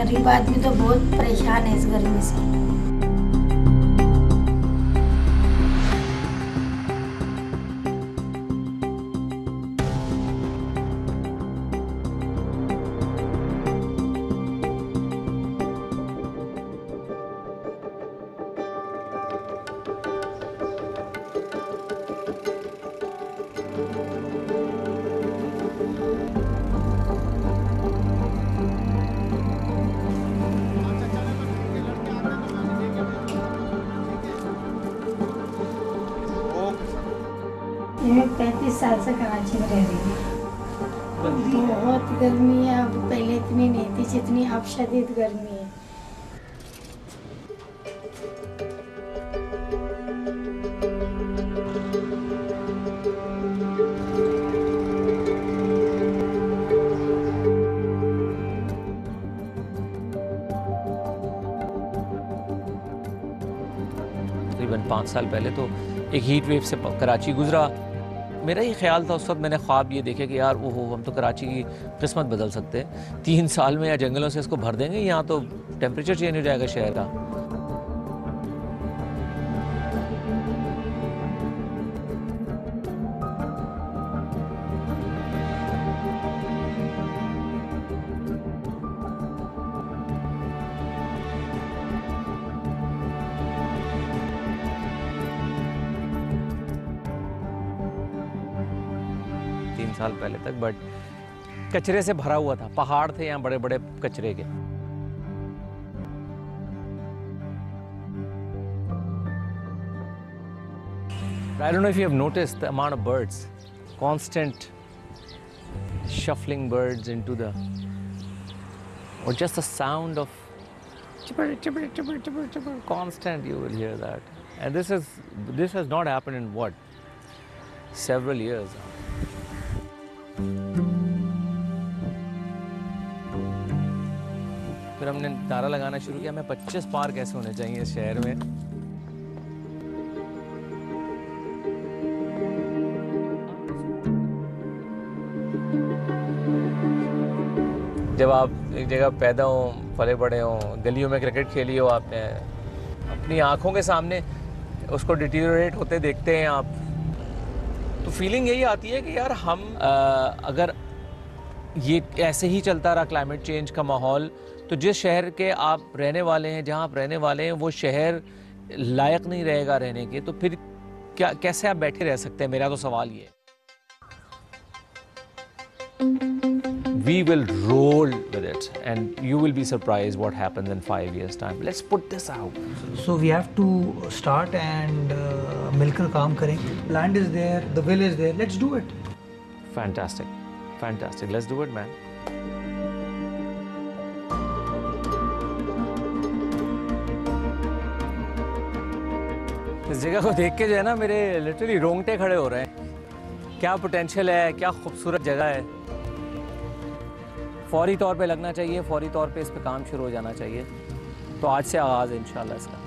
गरीब आदमी तो बहुत परेशान है इस गर्मी से। मैं 35 साल से कराची में रह रही हूँ। बहुत गर्मी है, अब पहले इतनी नहीं थी जितनी अब शदीद गर्मी है। तकरीबन 5 साल पहले तो एक हीट वेव से कराची गुजरा। मेरा ही ख्याल था उस वक्त, मैंने ख्वाब ये देखे कि यार ओहो हम तो कराची की किस्मत बदल सकते हैं। 3 साल में या जंगलों से इसको भर देंगे, यहाँ तो टेम्परेचर चेंज हो जाएगा शहर का। साल पहले तक बट कचरे से भरा हुआ था, पहाड़ थे यहाँ बड़े बड़े कचरे के। I don't know if you have noticed the amount of birds, constant shuffling birds into the, or just the sound of chipper chipper chipper chipper chipper, constant you will hear that. And this has not happened in what, several years. फिर हमने नारा लगाना शुरू किया, हमें 25 park ऐसे होने चाहिए इस शहर में। जब आप एक जगह पैदा हो, पले बड़े हो, गलियों में क्रिकेट खेली हो आपने, अपनी आंखों के सामने उसको डिटीरियोरेट होते देखते हैं आप, तो फीलिंग यही आती है कि यार हम अगर ये ऐसे ही चलता रहा क्लाइमेट चेंज का माहौल, तो जिस शहर के आप रहने वाले हैं, जहां आप रहने वाले हैं, वो शहर लायक नहीं रहेगा रहने के, तो फिर क्या, कैसे आप बैठे रह सकते हैं? मेरा तो सवाल ये है। We will roll with it and you will be surprised what happens in 5 years time. Let's put this out. So we have to start and मिलकर काम करें. Land is there, the will is there. Let's do it. Fantastic, fantastic. Let's do it, man. इस जगह को देख के जो है ना, मेरे लिटरली रोंगटे खड़े हो रहे हैं। क्या पोटेंशियल है, क्या खूबसूरत जगह है। फौरी तौर पे लगना चाहिए, फौरी तौर पे इस पे काम शुरू हो जाना चाहिए। तो आज से आगाज़ है इंशाल्लाह इसका।